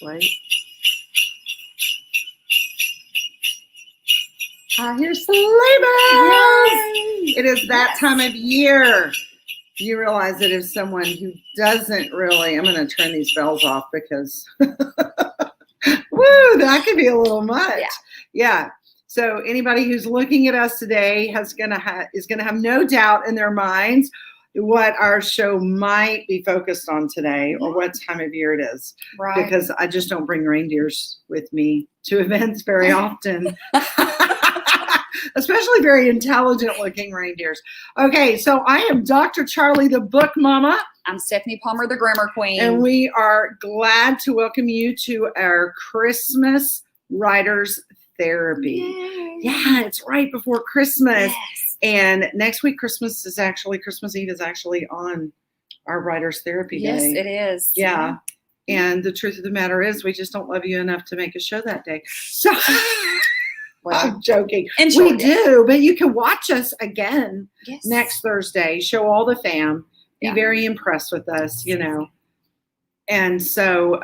Wait. I hear sleigh bells. It is that time of year. You realize that if someone who doesn't really, I'm going to turn these bells off because, woo, that could be a little much. Yeah. So anybody who's looking at us today is going to have no doubt in their minds what our show might be focused on today or what time of year it is. Right. Because I just don't bring reindeers with me to events very often. Especially very intelligent looking reindeers. Okay, so I am Dr. Charlie, the book mama. I'm Stephanie Palmer, the grammar queen. And we are glad to welcome you to our Christmas Writers Therapy. Yay. Yeah, it's right before Christmas. Yes. And next week, Christmas Eve is actually on our Writers Therapy Day. Yes, it is. Yeah. And the truth of the matter is we just don't love you enough to make a show that day. So... Well, I'm joking. We do, but you can watch us again yes. next Thursday. Show all the fam. Be very impressed with us, you know. And so,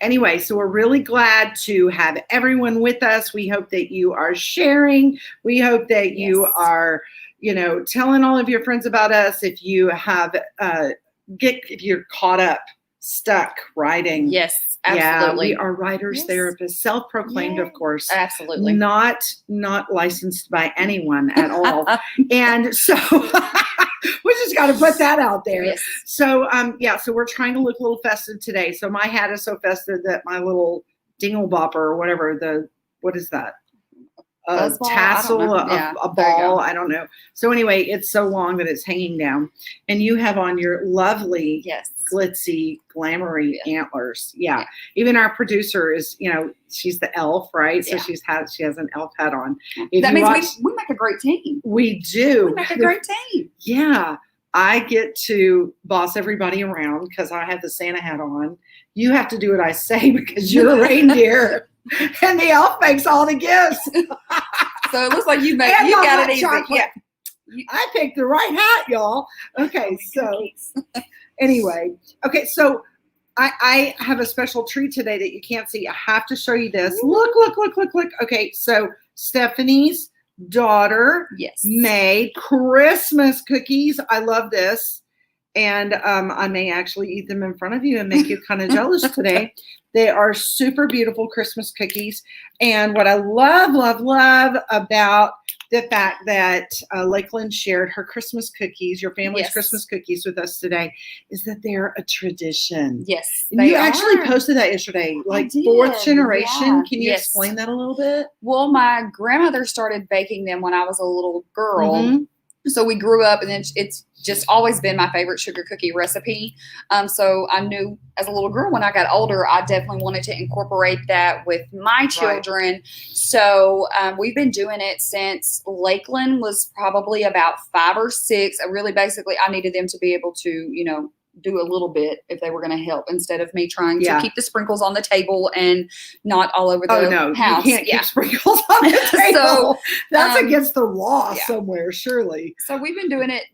anyway, so we're really glad to have everyone with us. We hope that you are sharing. We hope that you are, you know, telling all of your friends about us. If you have, if you're caught up, stuck writing. Yes. Absolutely. Yeah, we are writers, therapists, self-proclaimed, of course. Absolutely. Not licensed by anyone at all. And so we just got to put that out there. Yes. So, so we're trying to look a little festive today. So my hat is so festive that my little dingle bopper or whatever, what is that? A tassel, a ball, I don't know. So anyway, it's so long that it's hanging down. And you have on your lovely, glitzy, glamoury antlers. Yeah. Even our producer is, you know, she's the elf, right? So she has an elf hat on. That means we make a great team. We do. We make a great team. Yeah. I get to boss everybody around because I have the Santa hat on. You have to do what I say because you're a reindeer. And the elf makes all the gifts. So it looks like you got it easy. Yeah. I picked the right hat, y'all. Okay, so anyway. Okay, so I have a special treat today that you can't see. I have to show you this. Look. Okay, so Stephanie's daughter made Christmas cookies. I love this. And I may actually eat them in front of you and make you kind of jealous today. They are super beautiful Christmas cookies. And what I love about the fact that Lakeland shared her Christmas cookies, your family's Christmas cookies with us today, is that they're a tradition. Yes, and you actually posted that yesterday, like fourth generation. Yeah. Can you explain that a little bit? Well, my grandmother started baking them when I was a little girl. Mm-hmm. So we grew up, and then it's just always been my favorite sugar cookie recipe. So I knew as a little girl when I got older, I definitely wanted to incorporate that with my children. Right. So we've been doing it since Lakeland was probably about 5 or 6. I needed them to be able to, you know, do a little bit if they were going to help instead of me trying to keep the sprinkles on the table and not all over the house. You can't keep sprinkles on the table. So that's against the law somewhere, surely. So we've been doing it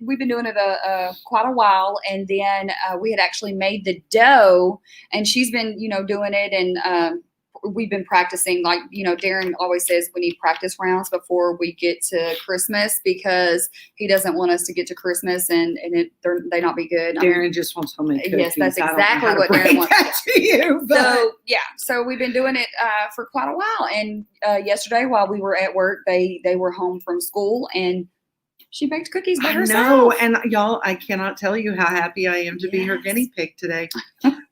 quite a while, and then we had actually made the dough, and she's been, you know, doing it, and we've been practicing, like, you know, Darren always says we need practice rounds before we get to Christmas because he doesn't want us to get to Christmas and they not be good. Darren just wants to make cookies. Yes, that's exactly what Darren wants to you. But. So we've been doing it for quite a while. And yesterday while we were at work, they were home from school and she baked cookies by herself. I know, and y'all, I cannot tell you how happy I am to be her guinea pig today.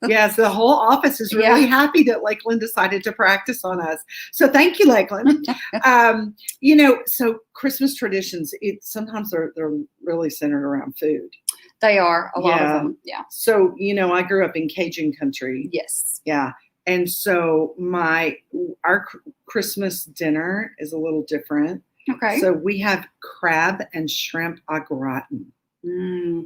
Yes, the whole office is really happy that Lakeland decided to practice on us. So thank you, Lakeland. You know, so Christmas traditions, sometimes they're really centered around food. They are, a lot of them, So, you know, I grew up in Cajun country. Yes. Yeah. And so our Christmas dinner is a little different. Okay. So we have crab and shrimp au gratin. Oh,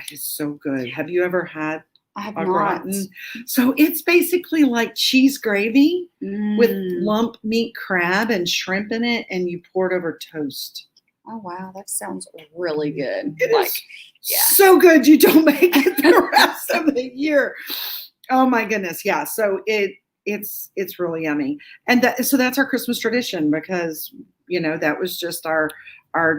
it is so good. Have you ever had au gratin? So it's basically like cheese gravy with lump meat crab and shrimp in it, and you pour it over toast. Oh, wow. That sounds really good. It is so good you don't make it the rest of the year. Oh, my goodness. Yeah. So it it's really yummy. And so that's our Christmas tradition because, that was just our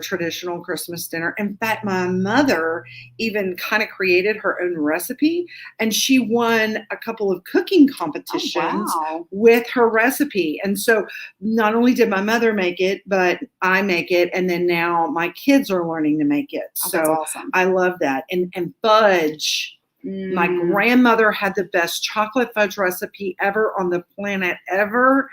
traditional Christmas dinner. In fact, my mother even kind of created her own recipe, and she won a couple of cooking competitions with her recipe. And so not only did my mother make it, but I make it. And then now my kids are learning to make it. Oh, so that's awesome. I love that. And fudge. My grandmother had the best chocolate fudge recipe ever on the planet ever.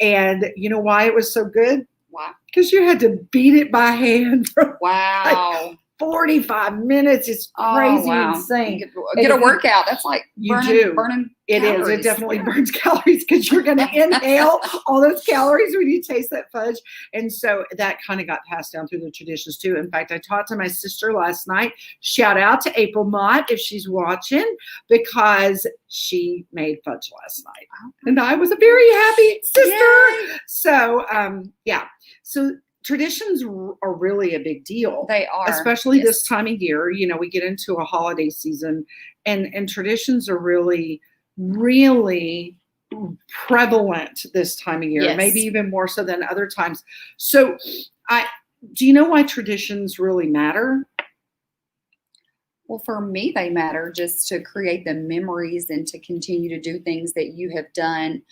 And you know why it was so good? Wow. Because you had to beat it by hand for like 45 minutes. It's crazy, insane. Get a workout. That's like burning It calories. is. It definitely burns calories because you're going to inhale all those calories when you taste that fudge. And so that kind of got passed down through the traditions too. In fact, I talked to my sister last night. Shout out to April Mott if she's watching, because she made fudge last night. And I was a very happy sister. Yay. So, So traditions are really a big deal. They are. Especially this time of year. We get into a holiday season, and traditions are really, really prevalent this time of year, maybe even more so than other times. So do you know why traditions really matter? Well, for me, they matter just to create the memories and to continue to do things that you have done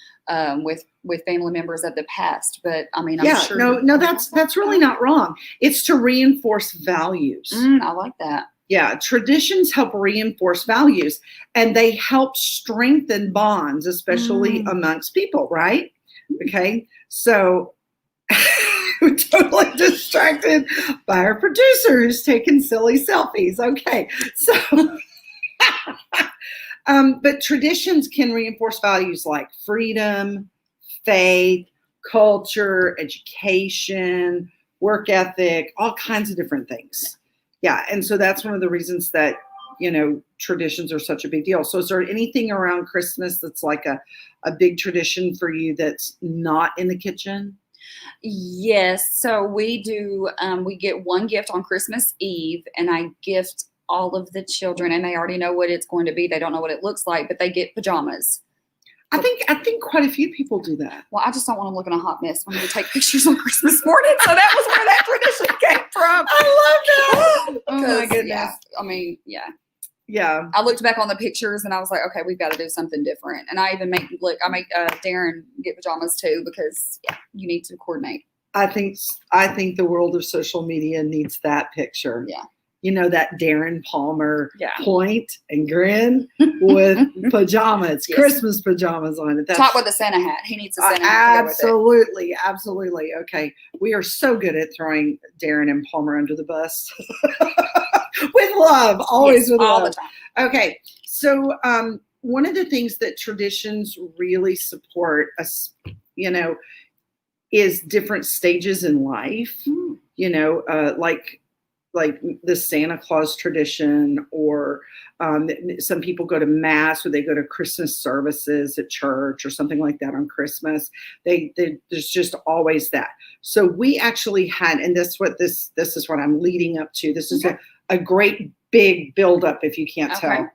with family members of the past. But I mean, I'm sure. No, that's really not wrong. It's to reinforce values. I like that. Yeah, traditions help reinforce values, and they help strengthen bonds, especially amongst people, right? Okay, so we're totally distracted by our producer who's taking silly selfies. Okay, so, but traditions can reinforce values like freedom, faith, culture, education, work ethic, all kinds of different things. Yeah, and so that's one of the reasons that, traditions are such a big deal. So is there anything around Christmas that's like a big tradition for you that's not in the kitchen? Yes. So we do, we get one gift on Christmas Eve, and I gift all of the children, and they already know what it's going to be. They don't know what it looks like, but they get pajamas. I think quite a few people do that. Well, I just don't want them looking a hot mess when we take pictures on Christmas morning. So that was where that tradition came from. I love that. Oh my goodness. Yeah, I mean, yeah. Yeah. I looked back on the pictures and I was like, okay, we've got to do something different. And I even make Darren get pajamas too, because you need to coordinate. I think the world of social media needs that picture. Yeah. That Darren Palmer point and grin with pajamas, Christmas pajamas on it. Talk with a Santa hat. He needs a Santa hat. Absolutely. Absolutely. Okay. We are so good at throwing Darren and Palmer under the bus. With love, always with all love. The time. Okay. So one of the things that traditions really support us, is different stages in life, like the Santa Claus tradition, or some people go to mass, or they go to Christmas services at church or something like that on Christmas. There's just always that. So we actually had, and this is what I'm leading up to. This is a great big buildup, if you can't tell.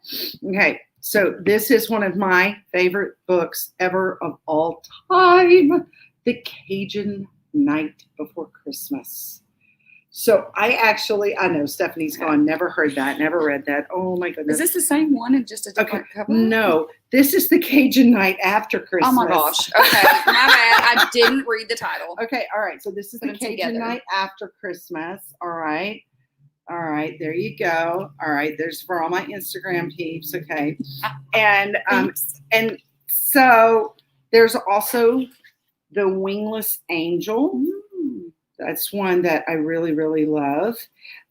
Okay. So this is one of my favorite books ever of all time, The Cajun Night Before Christmas. So I know Stephanie's gone, never heard that, never read that. Oh my goodness. Is this the same one and just a different cover? No, this is The Cajun Night After Christmas. Oh my gosh. Okay, my bad. I didn't read the title. Okay, all right. So this is The Cajun Night After Christmas. All right. All right, there you go. All right, there's for all my Instagram peeps. Okay. And so there's also The Wingless Angel. That's one that I really, really love.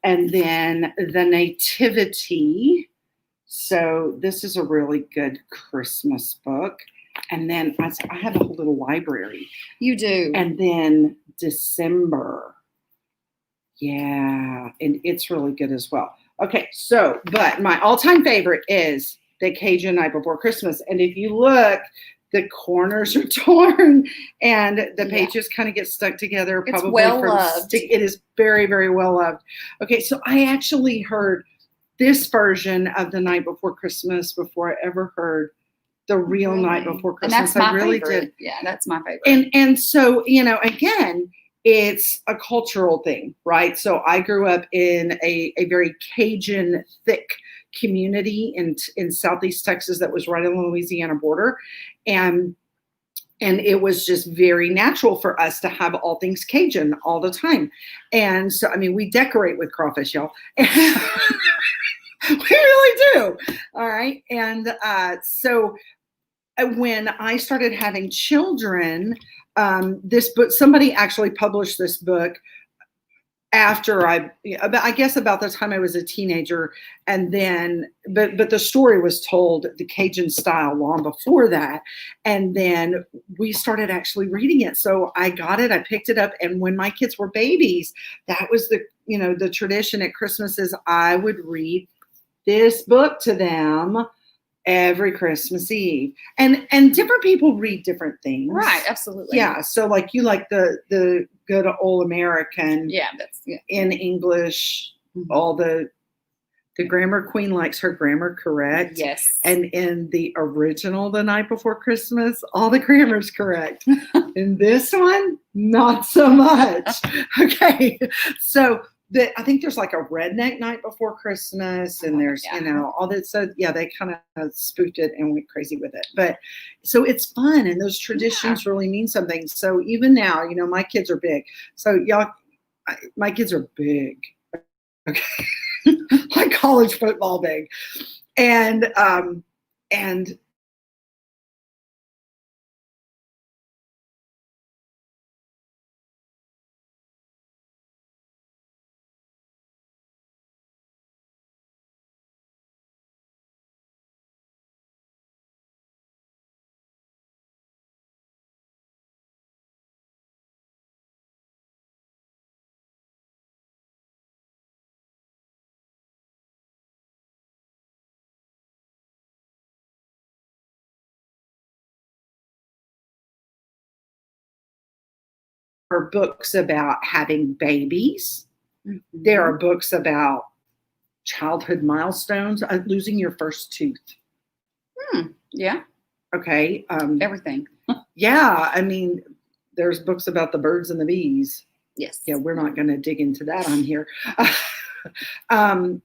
And then The Nativity. So this is a really good Christmas book. And then I have a whole little library. You do. And then December. Yeah, and it's really good as well. Okay, so, but my all-time favorite is The Cajun Night Before Christmas. And if you look, the corners are torn and the pages kind of get stuck together. It's probably well loved. It is very, very well loved. Okay, so I actually heard this version of The Night Before Christmas before I ever heard the real Really? night before And Christmas. that's my I really favorite. did. Yeah, that's my favorite. And so, again, it's a cultural thing, right? So I grew up in a very Cajun thick community in Southeast Texas that was right on the Louisiana border. And it was just very natural for us to have all things Cajun all the time. And so, we decorate with crawfish, y'all. We really do. All right. And so when I started having children, this book, somebody actually published this book after I guess about the time I was a teenager, and then, but the story was told the Cajun style long before that, and then we started actually reading it. So I got it, I picked it up, and when my kids were babies, that was the tradition at Christmas is I would read this book to them every Christmas Eve, and different people read different things, Right, absolutely. Yeah, so like you like the good old American, Yeah, in English, Mhm. all the grammar queen likes her grammar correct. Yes. And in the original The Night Before Christmas, all the grammar's correct. In this one, not so much. Okay, so I think there's like a redneck Night Before Christmas, and there's all that. So yeah, they kind of spooked it and went crazy with it. But so it's fun, and those traditions really mean something. So even now, my kids are big. So y'all, my kids are big. Okay, like college football big, and are books about having babies. Mhm. There are books about childhood milestones, losing your first tooth. Yeah. Okay. Everything. Yeah. There's books about the birds and the bees. Yes. Yeah, we're not going to dig into that on here.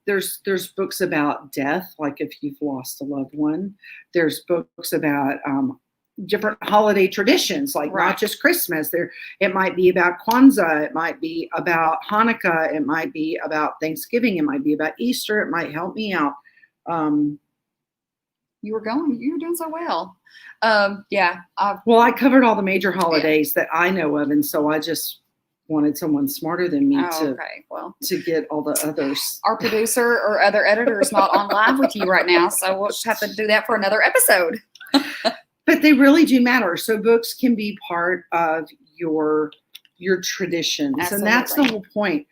There's books about death, like if you've lost a loved one. There's books about different holiday traditions, like Right. not just Christmas. It might be about Kwanzaa. It might be about Hanukkah. It might be about Thanksgiving. It might be about Easter. It might help me out. You were doing so well. Yeah. Well, I covered all the major holidays that I know of, and so I just wanted someone smarter than me to get all the others. Our producer or other editor is not on live with you right now, so we'll just have to do that for another episode. But they really do matter. So books can be part of your traditions, Absolutely. and that's the whole point.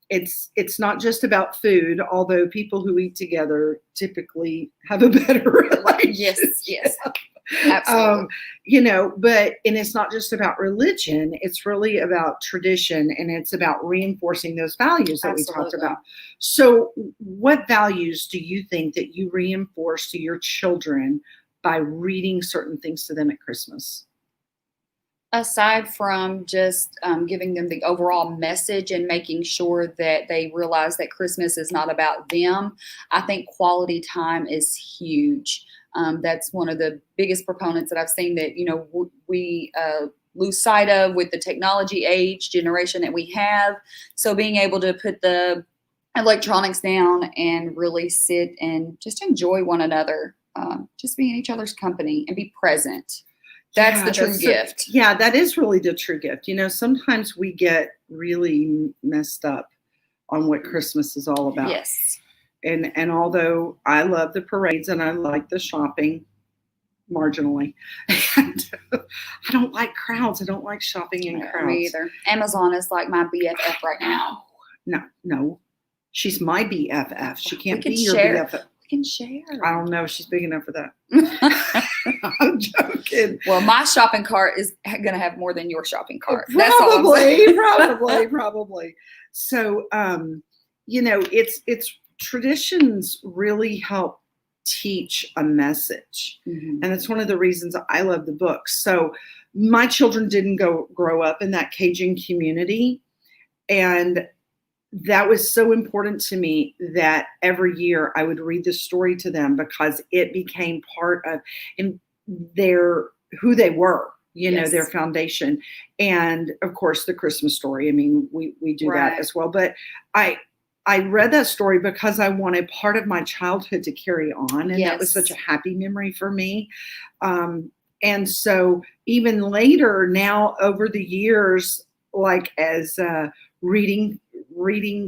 It's not just about food, although people who eat together typically have a better relationship. Yes. Absolutely. And it's not just about religion. It's really about tradition, and it's about reinforcing those values that we talked about. So what values do you think that you reinforce to your children by reading certain things to them at Christmas? Aside from just giving them the overall message and making sure that they realize that Christmas is not about them, I think quality time is huge. That's one of the biggest proponents that I've seen that, we lose sight of with the technology age generation that we have. So being able to put the electronics down and really sit and just enjoy one another, just be in each other's company and be present. That's the true gift. That is really the true gift. Sometimes we get really messed up on what Christmas is all about. Yes. And although I love the parades and I like the shopping marginally, and I don't like crowds. I don't like shopping in crowds. Me either. Amazon is like my BFF right now. No. She's my BFF. She can't be your share. BFF. We can share. I don't know if she's big enough for that. I'm joking. Well, my shopping cart is going to have more than your shopping cart. Probably, That's all I'm saying. probably. So, it's traditions really help teach a message. Mhm. And it's one of the reasons I love the book. So my children didn't grow up in that Cajun community. And that was so important to me that every year I would read this story to them because it became part of their who they were, Yes. their foundation. And of course the Christmas story. I mean, we do that Right. as well. But I read that story because I wanted part of my childhood to carry on. And that was Yes. such a happy memory for me. And so even later now over the years, like as reading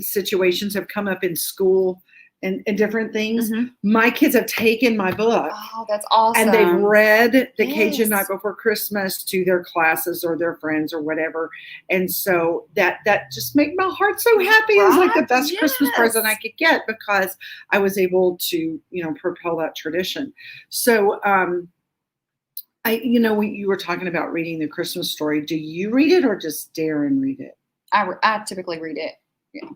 situations have come up in school and different things, Mhm. my kids have taken my book Oh, that's awesome. and they've read The Yes. Cajun Night Before Christmas to their classes or their friends or whatever. And so that just made my heart so happy. It was like the Right? best Christmas Yes. present I could get because I was able to, propel that tradition. So, you were talking about reading the Christmas story. Do you read it or just Darren read it? I typically read it. Yeah.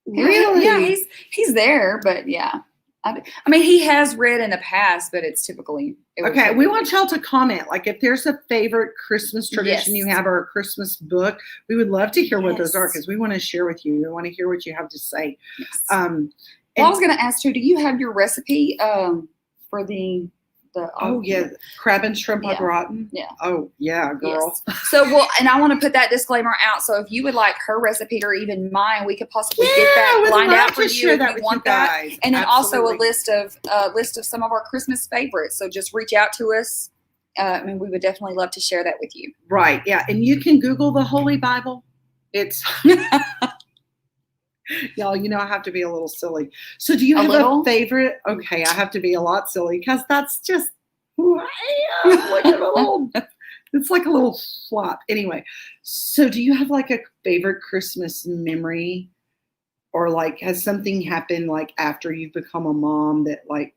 Really? Yeah, he's there, but yeah. I mean, he has read in the past, but it's typically. Okay, we want y'all to comment. Like if there's a favorite Christmas tradition you Yes. have or a Christmas book, we would love to hear what those are Yes. because we want to share with you. We want to hear what you have to say. Yes. And- Well, I was going to ask too. Do you have your recipe for the? Oh yeah, crab and shrimp au Yeah. gratin. Yeah. Oh yeah, girl. Yes. So and I want to put that disclaimer out. So if you would like her recipe or even mine, we could possibly get that we'd lined love out for to you share if that you with want you that. guys. And then also a Absolutely. list of some of our Christmas favorites. So just reach out to us. And we would definitely love to share that with you. Right. Yeah. And you can Google the Holy Bible. It's y'all, I have to be a little silly. So do you have a favorite? Okay, I have to be a lot silly because that's just who I am. Like a little, it's like a little flop. Anyway, so do you have like a favorite Christmas memory? Or like has something happened like after you've become a mom that like,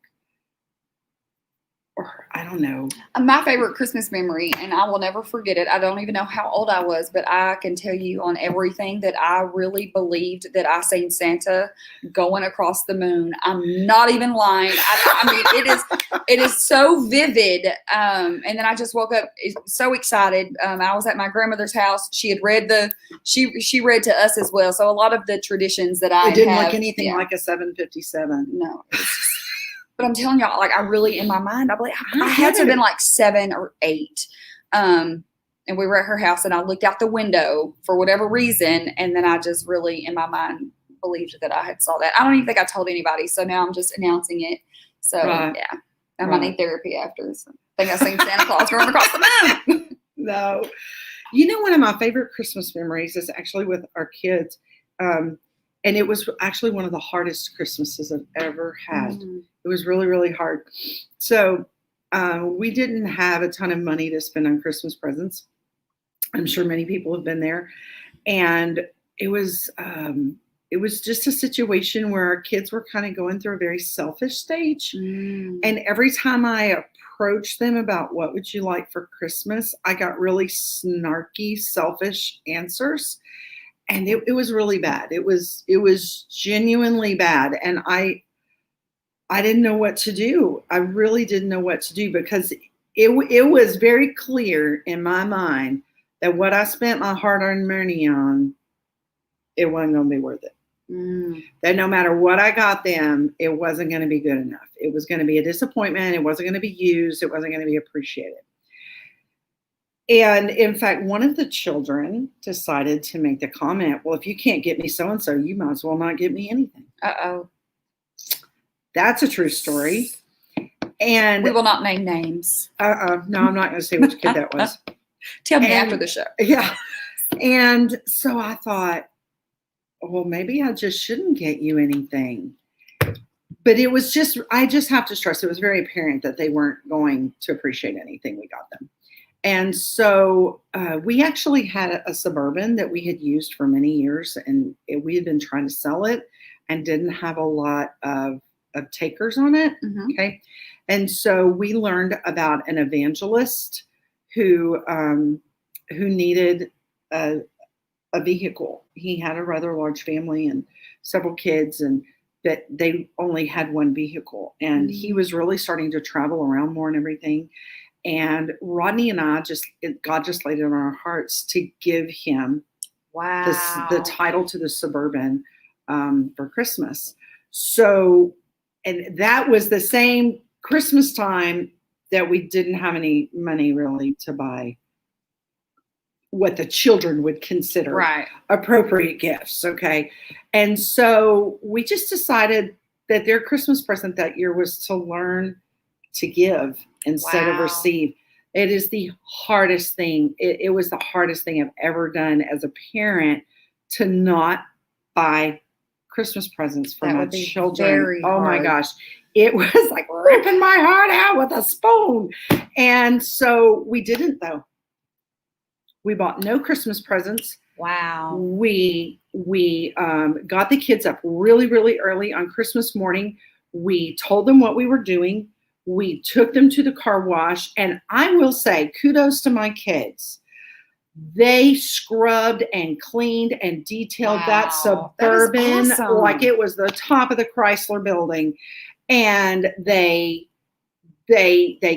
or I don't know. My favorite Christmas memory, and I will never forget it. I don't even know how old I was, but I can tell you on everything that I really believed that I seen Santa going across the moon. I'm not even lying. I mean, it is so vivid. And then I just woke up so excited. I was at my grandmother's house. She had read she read to us as well. So a lot of the traditions that I It didn't have, look anything like a 757. No. But I'm telling y'all, like I really, in my mind, I believe I had to get have been it. like 7 or 8. And we were at her house and I looked out the window for whatever reason. And then I just really, in my mind, believed that I had saw that. I don't even think I told anybody. So now I'm just announcing it. So Right. yeah, I might need therapy after. So I think I seen Santa Claus going across the moon. No. One of my favorite Christmas memories is actually with our kids. And it was actually one of the hardest Christmases I've ever had. Mm. It was really, really hard. So we didn't have a ton of money to spend on Christmas presents. I'm sure many people have been there. And it was just a situation where our kids were kind of going through a very selfish stage. Mm. And every time I approached them about what would you like for Christmas, I got really snarky, selfish answers. And it was really bad. It was genuinely bad. And I didn't know what to do. I really didn't know what to do because it was very clear in my mind that what I spent my hard-earned money on, it wasn't going to be worth it. Mm. That no matter what I got them, it wasn't going to be good enough. It was going to be a disappointment. It wasn't going to be used. It wasn't going to be appreciated. And in fact, one of the children decided to make the comment, well, if you can't get me so-and-so, you might as well not get me anything. Uh-oh. That's a true story. And We will not name names. no, I'm not going to say which kid that was. Tell me after the show. Yeah. And so I thought, well, maybe I just shouldn't get you anything. But it was just, I just have to stress, it was very apparent that they weren't going to appreciate anything we got them. And so we actually had a Suburban that we had used for many years, and we had been trying to sell it and didn't have a lot of takers on it. Mm-hmm. Okay. And so we learned about an evangelist who needed a vehicle. He had a rather large family and several kids, that they only had one vehicle, and he was really starting to travel around more and everything. And Rodney and I God just laid it on our hearts to give him the title to the Suburban for Christmas. So, and that was the same Christmas time that we didn't have any money really to buy what the children would consider appropriate gifts. Okay. And so we just decided that their Christmas present that year was to learn to give instead of receive. It is the hardest thing. It was the hardest thing I've ever done as a parent to not buy Christmas presents for my children. Oh my gosh. It was like ripping my heart out with a spoon. And so we didn't, though. We bought no Christmas presents. Wow. We got the kids up really, really early on Christmas morning. We told them what we were doing. We took them to the car wash. And I will say, kudos to my kids. They scrubbed and cleaned and detailed that Suburban like it was the top of the Chrysler building. And they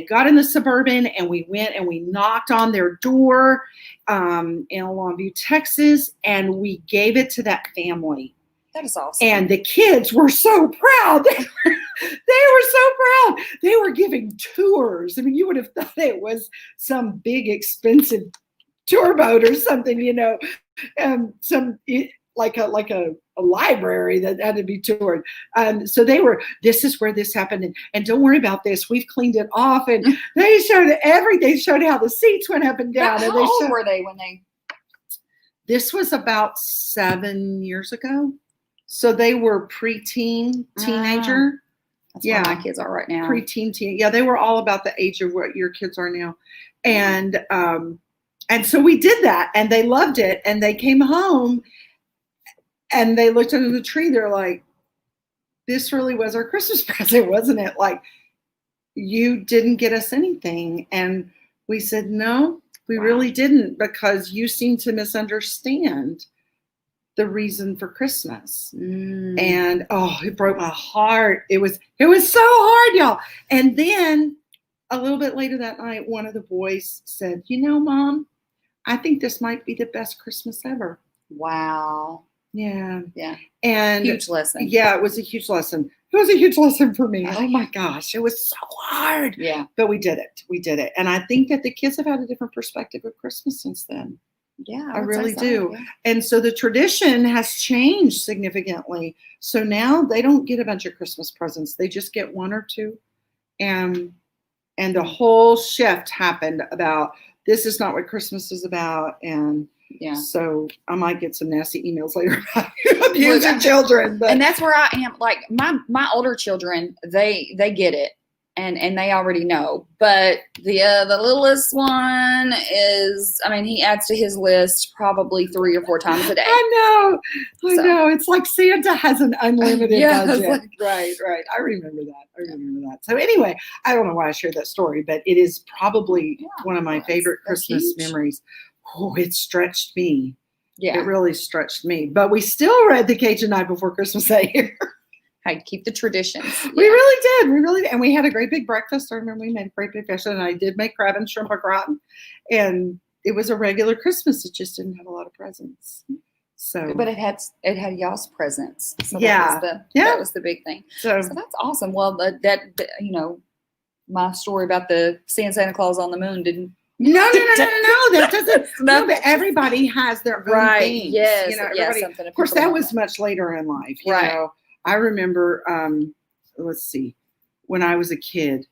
got in the Suburban, and we went and we knocked on their door in Longview, Texas, and we gave it to that family. That is awesome. And the kids were so proud. They were so proud. They were giving tours. I mean, you would have thought it was some big expensive tour boat or something, like a library that had to be toured. So this is where this happened. And don't worry about this. We've cleaned it off. And they showed everything. They showed how the seats went up and down. How old were they when they? This was about 7 years ago. So they were preteen, teenager. That's where my kids are right now. Preteen, teen. Yeah, they were all about the age of what your kids are now. And so we did that, and they loved it. And they came home, and they looked under the tree. They're like, this really was our Christmas present, wasn't it? Like, you didn't get us anything. And we said, no, we really didn't, because you seem to misunderstand the reason for Christmas. And it broke my heart. It was so hard, y'all. And then a little bit later that night, one of the boys said, Mom, I think this might be the best Christmas ever. Wow. Yeah. Yeah. And huge lesson. Yeah, it was a huge lesson. It was a huge lesson for me. Oh my gosh. It was so hard. Yeah. But we did it. We did it. And I think that the kids have had a different perspective of Christmas since then. Yeah. I really do. Yeah. And so the tradition has changed significantly. So now they don't get a bunch of Christmas presents. They just get one or two. And the whole shift happened about, this is not what Christmas is about. And so I might get some nasty emails later about abusing children. But. And that's where I am. Like my older children, they get it, and they already know. But the littlest one is, I mean, he adds to his list probably 3 or 4 times a day. I know. It's like Santa has an unlimited budget. Like, right. I remember that. So anyway, I don't know why I shared that story, but it is probably one of my favorite Christmas memories. Oh, it stretched me. Yeah. It really stretched me. But we still read the Cajun Night Before Christmas that year. I'd keep the traditions. Yeah. We really did. And we had a great big breakfast. I remember we made a great big fish, and I did make crab and shrimp au gratin. And it was a regular Christmas. It just didn't have a lot of presents. So, but it had y'all's presents. So that was the big thing. So that's awesome. Well, that my story about the seeing Santa Claus on the moon didn't. No. That doesn't. No, but everybody has their own things. Yes. Everybody. Of course, that was much later in life. You know, I remember. Let's see. When I was a kid,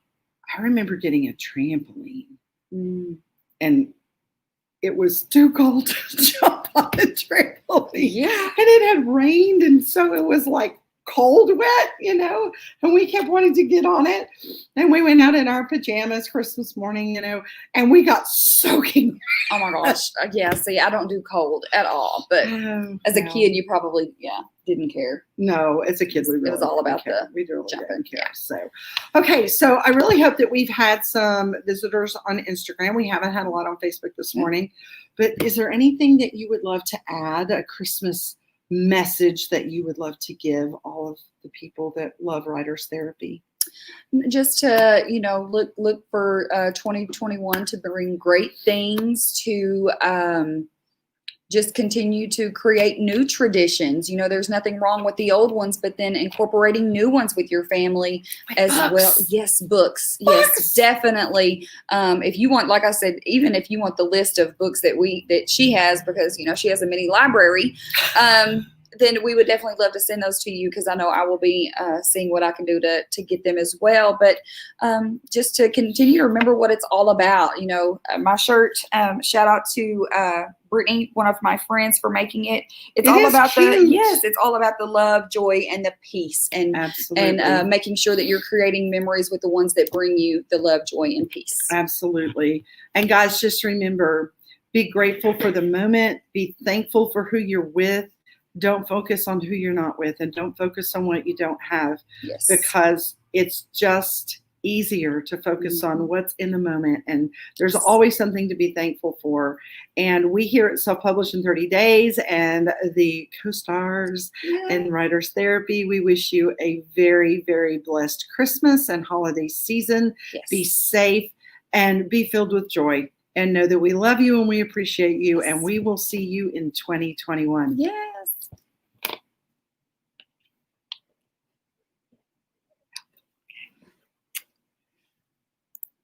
I remember getting a trampoline, and it was too cold to jump on the trampoline. Yeah, and it had rained, and so it was like cold wet, and we kept wanting to get on it. And we went out in our pajamas Christmas morning, and we got soaking. Oh my gosh. Yeah. See, I don't do cold at all, but as a kid, you probably, didn't care. No, as a kid, it was all about we really didn't care. So, okay. So I really hope that we've had some visitors on Instagram. We haven't had a lot on Facebook this morning, but is there anything that you would love to add, a Christmas message that you would love to give all of the people that love Writers Therapy? Just to look for 2021 to bring great things, to just continue to create new traditions. There's nothing wrong with the old ones, but then incorporating new ones with your family as well. Yes, books. Yes, definitely. If you want, like I said, even if you want the list of books that she has, because she has a mini library, then we would definitely love to send those to you, because I know I will be seeing what I can do to get them as well. But just to continue to remember what it's all about. My shirt, shout out to Brittany, one of my friends, for making it. It's all about it's all about the love, joy, and the peace, and Absolutely. and making sure that you're creating memories with the ones that bring you the love, joy, and peace. Absolutely. And guys, just remember, be grateful for the moment. Be thankful for who you're with. Don't focus on who you're not with, and don't focus on what you don't have, because it's just easier to focus on what's in the moment. And there's always something to be thankful for. And we here at Self-Published in 30 Days and the co-stars and Writers Therapy, we wish you a very, very blessed Christmas and holiday season. Be safe and be filled with joy. And know that we love you and we appreciate you. And we will see you in 2021. Yes.